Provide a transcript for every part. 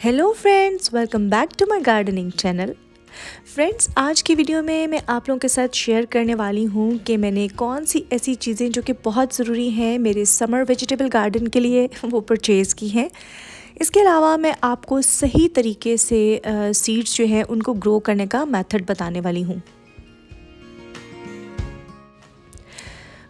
Hello friends, welcome back to my gardening channel. Friends, आज की video में मैं आप लोगों के साथ शेयर करने वाली हूँ कि मैंने कौन सी ऐसी चीज़ें जो कि बहुत ज़रूरी हैं मेरे समर वेजिटेबल गार्डन के लिए वो परचेज़ की हैं। इसके अलावा मैं आपको सही तरीके से सीड्स जो हैं उनको ग्रो करने का मेथड बताने वाली हूँ।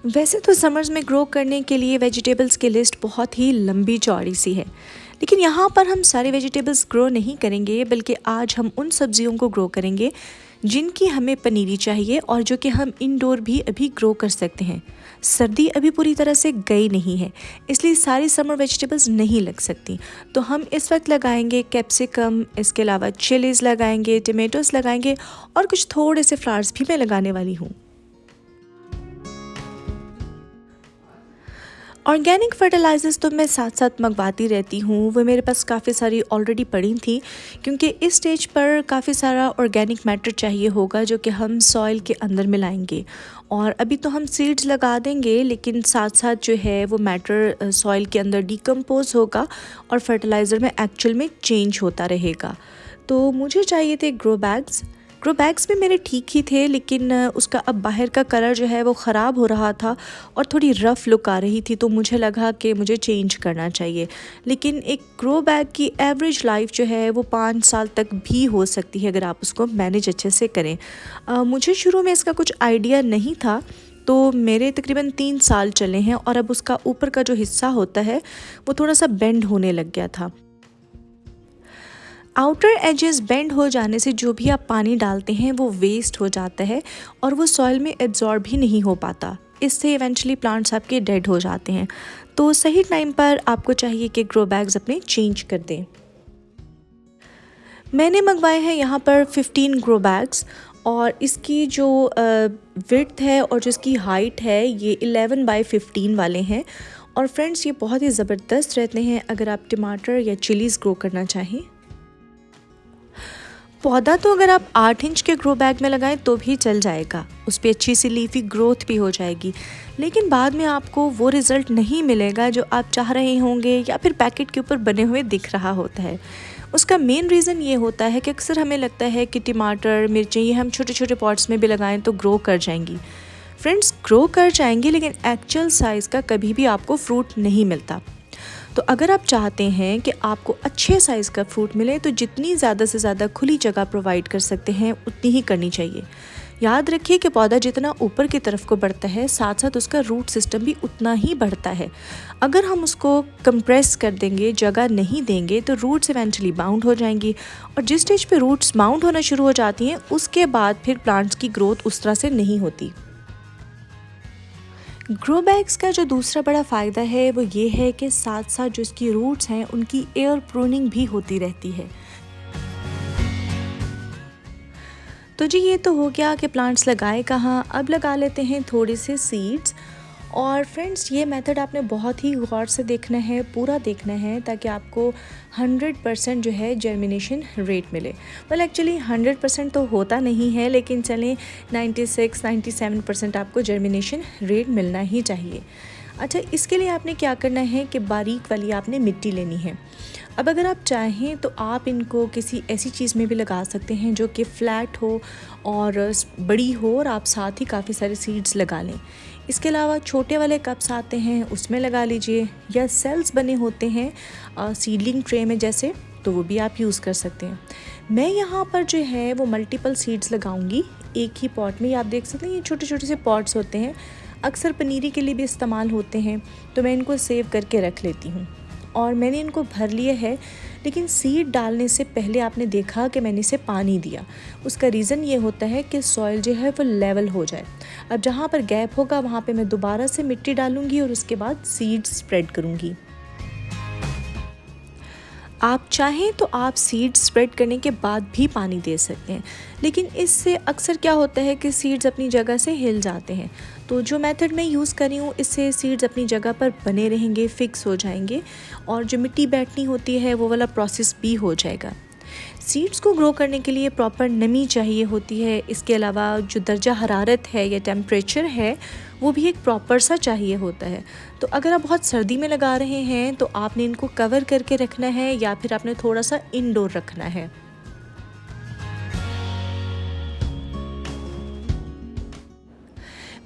वैसे तो समर्स में ग्रो करने के लिए वेजिटेबल्स की लिस्ट बहुत ही लंबी चौड़ी सी है, लेकिन यहाँ पर हम सारे वेजिटेबल्स ग्रो नहीं करेंगे, बल्कि आज हम उन सब्जियों को ग्रो करेंगे जिनकी हमें पनीरी चाहिए और जो कि हम इंडोर भी अभी ग्रो कर सकते हैं। सर्दी अभी पूरी तरह से गई नहीं है, इसलिए सारी समर वेजिटेबल्स नहीं लग सकती। तो हम इस वक्त लगाएंगे कैप्सिकम, इसके अलावा चिलीज़ लगाएंगे, टमेटोज़ लगाएंगे और कुछ थोड़े से फ्लावर्स भी मैं लगाने वाली हूँ। ऑर्गेनिक फर्टिलाइज़र्स तो मैं साथ साथ मंगवाती रहती हूँ, वो मेरे पास काफ़ी सारी ऑलरेडी पड़ी थी, क्योंकि इस स्टेज पर काफ़ी सारा ऑर्गेनिक मैटर चाहिए होगा जो कि हम सॉइल के अंदर मिलाएंगे। और अभी तो हम सीड्स लगा देंगे, लेकिन साथ साथ जो है वो मैटर सॉइल के अंदर डिकम्पोज होगा और फर्टिलाइज़र में एक्चुअल में चेंज होता रहेगा। तो मुझे चाहिए थे ग्रो बैग्स भी मेरे ठीक ही थे, लेकिन उसका अब बाहर का कलर जो है वो ख़राब हो रहा था और थोड़ी रफ़ लुक आ रही थी, तो मुझे लगा कि मुझे चेंज करना चाहिए। लेकिन एक ग्रो बैग की एवरेज लाइफ जो है वो 5 साल तक भी हो सकती है अगर आप उसको मैनेज अच्छे से करें। मुझे शुरू में इसका कुछ आइडिया नहीं था, तो मेरे तकरीबन 3 साल चले हैं और अब उसका ऊपर का जो हिस्सा होता है वो थोड़ा सा बेंड होने लग गया था। आउटर एजेस बेंड हो जाने से जो भी आप पानी डालते हैं वो वेस्ट हो जाता है और वो सॉइल में एब्जॉर्ब भी नहीं हो पाता। इससे इवेंचुअली प्लांट्स आपके डेड हो जाते हैं। तो सही टाइम पर आपको चाहिए कि ग्रो बैग्स अपने चेंज कर दें। मैंने मंगवाए हैं यहाँ पर 15 ग्रो बैग्स और इसकी जो विड्थ है और जो इसकी हाइट है ये 11x15 वाले हैं। और फ्रेंड्स, ये बहुत ही ज़बरदस्त रहते हैं अगर आप टमाटर या चिलीज़ ग्रो करना चाहें। पौधा तो अगर आप 8 इंच के ग्रो बैग में लगाएं तो भी चल जाएगा, उस पर अच्छी सी लीफी ग्रोथ भी हो जाएगी, लेकिन बाद में आपको वो रिज़ल्ट नहीं मिलेगा जो आप चाह रहे होंगे या फिर पैकेट के ऊपर बने हुए दिख रहा होता है। उसका मेन रीज़न ये होता है कि अक्सर हमें लगता है कि टमाटर, मिर्चें ये हम छोटे छोटे पॉट्स में भी लगाएं तो ग्रो कर जाएंगी। फ्रेंड्स, ग्रो कर जाएंगी, लेकिन एक्चुअल साइज़ का कभी भी आपको फ्रूट नहीं मिलता। तो अगर आप चाहते हैं कि आपको अच्छे साइज़ का फ्रूट मिले तो जितनी ज़्यादा से ज़्यादा खुली जगह प्रोवाइड कर सकते हैं उतनी ही करनी चाहिए। याद रखिए कि पौधा जितना ऊपर की तरफ को बढ़ता है, साथ साथ उसका रूट सिस्टम भी उतना ही बढ़ता है। अगर हम उसको कंप्रेस कर देंगे, जगह नहीं देंगे, तो रूट्स इवेंचुअली बाउंड हो जाएंगी और जिस स्टेज पे रूट्स बाउंड होना शुरू हो जाती हैं उसके बाद फिर प्लांट्स की ग्रोथ उस तरह से नहीं होती। ग्रो बैग्स का जो दूसरा बड़ा फ़ायदा है वो ये है कि साथ साथ जो इसकी रूट्स हैं उनकी एयर प्रूनिंग भी होती रहती है। तो जी, ये तो हो गया कि प्लांट्स लगाए कहाँ। अब लगा लेते हैं थोड़े से सीड्स। और फ्रेंड्स, ये मेथड आपने बहुत ही गौर से देखना है, पूरा देखना है, ताकि आपको 100% जो है जर्मिनेशन रेट मिले। वेल एक्चुअली 100% तो होता नहीं है, लेकिन चलें 96-97% आपको जर्मिनेशन रेट मिलना ही चाहिए। अच्छा, इसके लिए आपने क्या करना है कि बारीक वाली आपने मिट्टी लेनी है। अब अगर आप चाहें तो आप इनको किसी ऐसी चीज़ में भी लगा सकते हैं जो कि फ्लैट हो और बड़ी हो और आप साथ ही काफ़ी सारे सीड्स लगा लें। इसके अलावा छोटे वाले कप्स आते हैं उसमें लगा लीजिए, या सेल्स बने होते हैं सीडलिंग ट्रे में जैसे, तो वो भी आप यूज़ कर सकते हैं। मैं यहाँ पर जो है वो मल्टीपल सीड्स लगाऊंगी एक ही पॉट में। आप देख सकते हैं ये छोटे छोटे से पॉट्स होते हैं, अक्सर पनीरी के लिए भी इस्तेमाल होते हैं, तो मैं इनको सेव करके रख लेती हूँ। और मैंने इनको भर लिए है, लेकिन सीड डालने से पहले आपने देखा कि मैंने इसे पानी दिया। उसका रीज़न ये होता है कि सॉइल जो है वो लेवल हो जाए। अब जहाँ पर गैप होगा वहाँ पे मैं दोबारा से मिट्टी डालूँगी और उसके बाद सीड स्प्रेड करूँगी। आप चाहें तो आप सीड्स स्प्रेड करने के बाद भी पानी दे सकते हैं, लेकिन इससे अक्सर क्या होता है कि सीड्स अपनी जगह से हिल जाते हैं। तो जो मेथड मैं यूज़ कर रही हूँ, इससे सीड्स अपनी जगह पर बने रहेंगे, फिक्स हो जाएंगे और जो मिट्टी बैठनी होती है वो वाला प्रोसेस भी हो जाएगा। सीड्स को ग्रो करने के लिए प्रॉपर नमी चाहिए होती है। इसके अलावा जो दर्जा हरारत है या टेम्परेचर है वो भी एक प्रॉपर सा चाहिए होता है। तो अगर आप बहुत सर्दी में लगा रहे हैं तो आपने इनको कवर करके रखना है या फिर आपने थोड़ा सा इंडोर रखना है।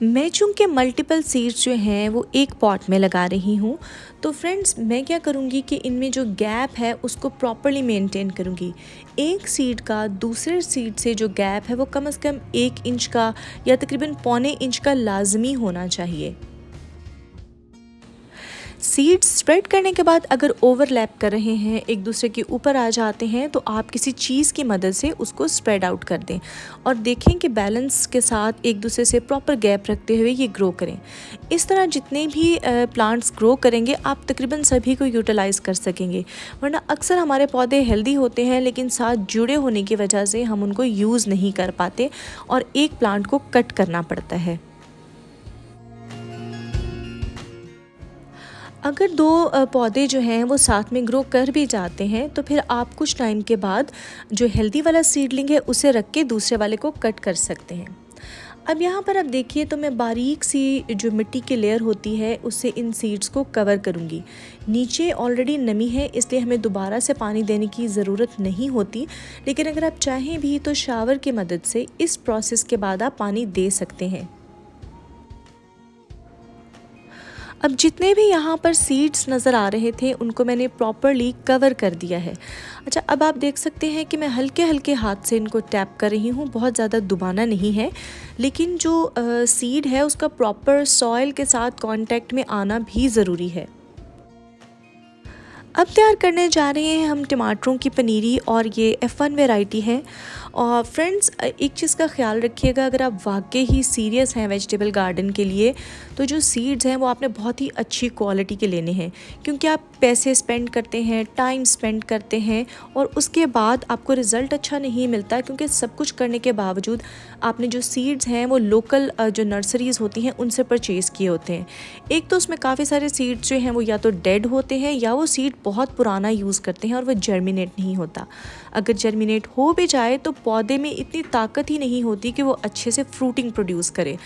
मैं चूँकि मल्टीपल सीड्स जो हैं वो एक पॉट में लगा रही हूँ, तो फ्रेंड्स मैं क्या करूँगी कि इनमें जो गैप है उसको प्रॉपर्ली मेंटेन करूँगी। एक सीड का दूसरे सीड से जो गैप है वो कम से कम 1 इंच का या तकरीबन पौने इंच का लाजमी होना चाहिए। सीड्स स्प्रेड करने के बाद अगर ओवरलैप कर रहे हैं, एक दूसरे के ऊपर आ जाते हैं, तो आप किसी चीज़ की मदद से उसको स्प्रेड आउट कर दें और देखें कि बैलेंस के साथ एक दूसरे से प्रॉपर गैप रखते हुए ये ग्रो करें। इस तरह जितने भी प्लांट्स ग्रो करेंगे आप तकरीबन सभी को यूटिलाइज़ कर सकेंगे। वरना अक्सर हमारे पौधे हेल्दी होते हैं लेकिन साथ जुड़े होने की वजह से हम उनको यूज़ नहीं कर पाते और एक प्लांट को कट करना पड़ता है। अगर 2 पौधे जो हैं वो साथ में ग्रो कर भी जाते हैं तो फिर आप कुछ टाइम के बाद जो हेल्दी वाला सीडलिंग है उसे रख के दूसरे वाले को कट कर सकते हैं। अब यहाँ पर आप देखिए तो मैं बारीक सी जो मिट्टी की लेयर होती है उससे इन सीड्स को कवर करूँगी। नीचे ऑलरेडी नमी है इसलिए हमें दोबारा से पानी देने की ज़रूरत नहीं होती, लेकिन अगर आप चाहें भी तो शावर की मदद से इस प्रोसेस के बाद आप पानी दे सकते हैं। अब जितने भी यहाँ पर सीड्स नज़र आ रहे थे उनको मैंने प्रॉपरली कवर कर दिया है। अच्छा, अब आप देख सकते हैं कि मैं हल्के हल्के हाथ से इनको टैप कर रही हूँ, बहुत ज़्यादा दबाना नहीं है, लेकिन जो सीड है उसका प्रॉपर सॉइल के साथ कांटेक्ट में आना भी ज़रूरी है। अब तैयार करने जा रहे हैं हम टमाटरों की पनीरी और ये F1 वैरायटी है। और फ्रेंड्स एक चीज़ का ख्याल रखिएगा, अगर आप वाकई ही सीरियस हैं वेजिटेबल गार्डन के लिए तो जो सीड्स हैं वो आपने बहुत ही अच्छी क्वालिटी के लेने हैं, क्योंकि आप पैसे स्पेंड करते हैं, टाइम स्पेंड करते हैं और उसके बाद आपको रिज़ल्ट अच्छा नहीं मिलता, क्योंकि सब कुछ करने के बावजूद आपने जो सीड्स हैं वो लोकल जो नर्सरीज़ होती हैं उनसे परचेज़ किए होते हैं। एक तो उसमें काफ़ी सारे सीड्स जो हैं वो या तो डेड होते हैं या वो सीड बहुत पुराना यूज़ करते हैं और वो जर्मिनेट नहीं होता। अगर जर्मिनेट हो भी जाए तो पौधे में इतनी ताकत ही नहीं होती कि वो अच्छे से फ्रूटिंग प्रोड्यूस करे।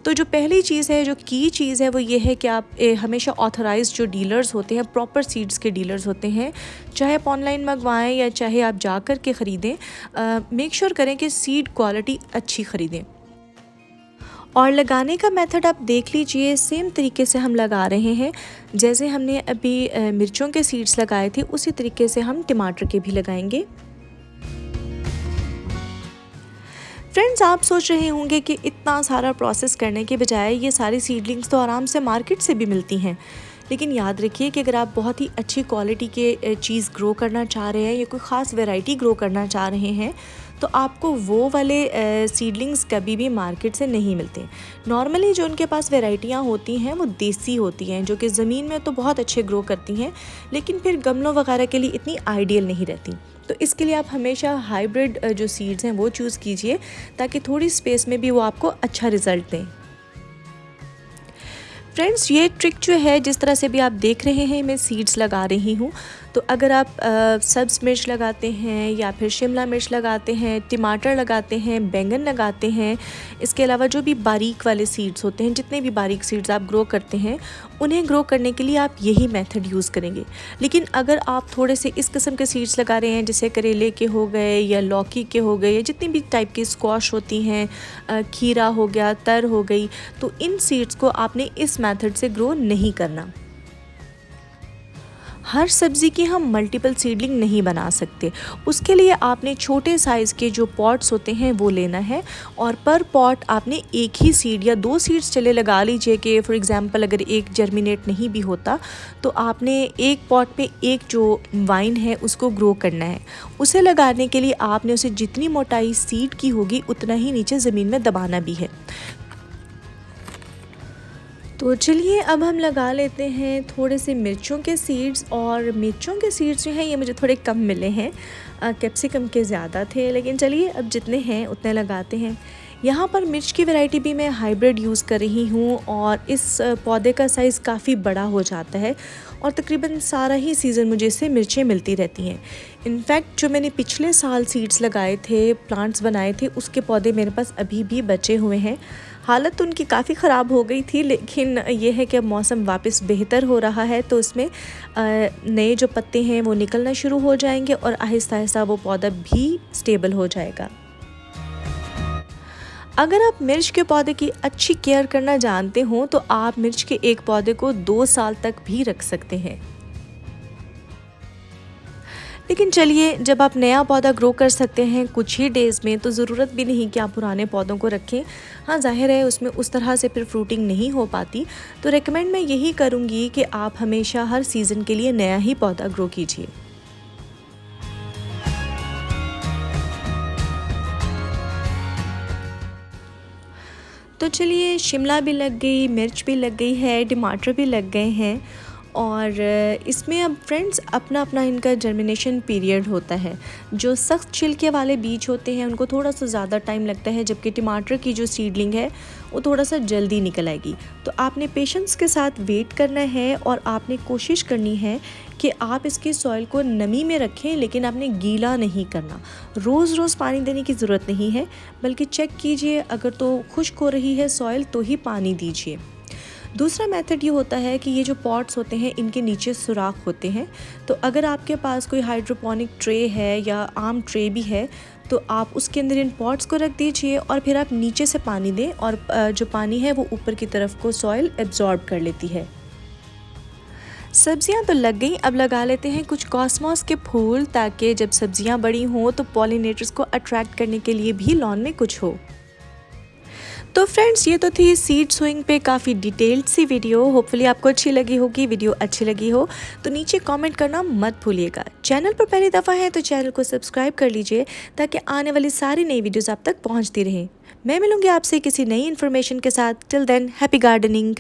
तो जो पहली चीज़ है, जो की चीज़ है, वो ये है कि आप हमेशा ऑथराइज्ड जो डीलर्स होते हैं, प्रॉपर सीड्स के डीलर्स होते हैं, चाहे आप ऑनलाइन मंगवाएं या चाहे आप जा कर के ख़रीदें, मेक श्योर करें कि सीड क्वालिटी अच्छी ख़रीदें। और लगाने का मेथड आप देख लीजिए, सेम तरीके से हम लगा रहे हैं जैसे हमने अभी मिर्चों के सीड्स लगाए थे, उसी तरीके से हम टमाटर के भी लगाएंगे। फ्रेंड्स, आप सोच रहे होंगे कि इतना सारा प्रोसेस करने के बजाय ये सारी सीडलिंग्स तो आराम से मार्केट से भी मिलती हैं, लेकिन याद रखिए कि अगर आप बहुत ही अच्छी क्वालिटी के चीज़ ग्रो करना चाह रहे हैं या कोई ख़ास वैरायटी ग्रो करना चाह रहे हैं तो आपको वो वाले सीडलिंग्स कभी भी मार्केट से नहीं मिलते। नॉर्मली जो उनके पास वैरायटियाँ होती हैं वो देसी होती हैं, जो कि ज़मीन में तो बहुत अच्छे ग्रो करती हैं लेकिन फिर गमलों वगैरह के लिए इतनी आइडियल नहीं रहती। तो इसके लिए आप हमेशा हाइब्रिड जो सीड्स हैं वो चूज़ कीजिए ताकि थोड़ी स्पेस में भी वो आपको अच्छा रिज़ल्ट दें। फ्रेंड्स, ये ट्रिक जो है, जिस तरह से भी आप देख रहे हैं मैं सीड्स लगा रही हूँ, तो अगर आप सब्ज़ मिर्च लगाते हैं या फिर शिमला मिर्च लगाते हैं, टमाटर लगाते हैं, बैंगन लगाते हैं, इसके अलावा जो भी बारीक वाले सीड्स होते हैं, जितने भी बारीक सीड्स आप ग्रो करते हैं, उन्हें ग्रो करने के लिए आप यही मेथड यूज़ करेंगे। लेकिन अगर आप थोड़े से इस किस्म के सीड्स लगा रहे हैं, जैसे करेले के हो गए या लौकी के हो गए या जितनी भी टाइप की स्क्वाश होती हैं, खीरा हो गया, तर हो गई, तो इन सीड्स को आपने इस मेथड से ग्रो नहीं करना। हर सब्ज़ी की हम मल्टीपल सीडलिंग नहीं बना सकते, उसके लिए आपने छोटे साइज़ के जो पॉट्स होते हैं वो लेना है और पर पॉट आपने एक ही सीड या 2 सीड्स चले लगा लीजिए कि फॉर एग्ज़ाम्पल अगर एक जर्मिनेट नहीं भी होता तो आपने एक पॉट पे एक जो वाइन है उसको ग्रो करना है। उसे लगाने के लिए आपने उसे जितनी मोटाई सीड की होगी उतना ही नीचे ज़मीन में दबाना भी है। तो चलिए अब हम लगा लेते हैं थोड़े से मिर्चों के सीड्स, और मिर्चों के सीड्स जो हैं ये मुझे थोड़े कम मिले हैं, कैप्सिकम के ज़्यादा थे, लेकिन चलिए अब जितने हैं उतने लगाते हैं। यहाँ पर मिर्च की वैरायटी भी मैं हाइब्रिड यूज़ कर रही हूँ और इस पौधे का साइज़ काफ़ी बड़ा हो जाता है और तकरीबन सारा ही सीज़न मुझे इससे मिर्चें मिलती रहती हैं। इनफैक्ट जो मैंने पिछले साल सीड्स लगाए थे, प्लांट्स बनाए थे, उसके पौधे मेरे पास अभी भी बचे हुए हैं। हालत तो उनकी काफ़ी ख़राब हो गई थी, लेकिन ये है कि अब मौसम वापस बेहतर हो रहा है तो उसमें नए जो पत्ते हैं वो निकलना शुरू हो जाएंगे और आहिस्ता आहिस्ता वो पौधा भी स्टेबल हो जाएगा। अगर आप मिर्च के पौधे की अच्छी केयर करना जानते हो तो आप मिर्च के एक पौधे को 2 साल तक भी रख सकते हैं। लेकिन चलिए, जब आप नया पौधा ग्रो कर सकते हैं कुछ ही डेज़ में, तो ज़रूरत भी नहीं कि आप पुराने पौधों को रखें। हाँ, ज़ाहिर है उसमें उस तरह से फिर फ्रूटिंग नहीं हो पाती, तो रेकमेंड मैं यही करूँगी कि आप हमेशा हर सीज़न के लिए नया ही पौधा ग्रो कीजिए। तो चलिए, शिमला भी लग गई, मिर्च भी लग गई है, टमाटर भी लग गए हैं और इसमें अब फ्रेंड्स अपना अपना इनका जर्मिनेशन पीरियड होता है। जो सख्त छिलके वाले बीज होते हैं उनको थोड़ा सा ज़्यादा टाइम लगता है, जबकि टमाटर की जो सीडलिंग है वो थोड़ा सा जल्दी निकल आएगी। तो आपने पेशेंस के साथ वेट करना है और आपने कोशिश करनी है कि आप इसकी सॉइल को नमी में रखें, लेकिन आपने गीला नहीं करना। रोज़ रोज़ पानी देने की ज़रूरत नहीं है, बल्कि चेक कीजिए, अगर तो खुश्क हो रही है सॉइल तो ही पानी दीजिए। दूसरा मेथड ये होता है कि ये जो पॉट्स होते हैं इनके नीचे सुराख होते हैं, तो अगर आपके पास कोई हाइड्रोपोनिक ट्रे है या आम ट्रे भी है तो आप उसके अंदर इन पॉट्स को रख दीजिए और फिर आप नीचे से पानी दें और जो पानी है वो ऊपर की तरफ को सॉइल एब्जॉर्ब कर लेती है। सब्जियां तो लग गई, अब लगा लेते हैं कुछ कॉस्मोस के फूल, ताकि जब सब्जियां बड़ी हों तो पॉलिनेटर्स को अट्रैक्ट करने के लिए भी लॉन में कुछ हो। तो फ्रेंड्स, ये तो थी सीड सोइंग पे काफ़ी डिटेल्ड सी वीडियो। होपफुली आपको अच्छी लगी होगी। वीडियो अच्छी लगी हो तो नीचे कमेंट करना मत भूलिएगा। चैनल पर पहली दफ़ा है तो चैनल को सब्सक्राइब कर लीजिए ताकि आने वाली सारी नई वीडियोस आप तक पहुंचती रहें। मैं मिलूंगी आपसे किसी नई इन्फॉर्मेशन के साथ। Till then, happy gardening.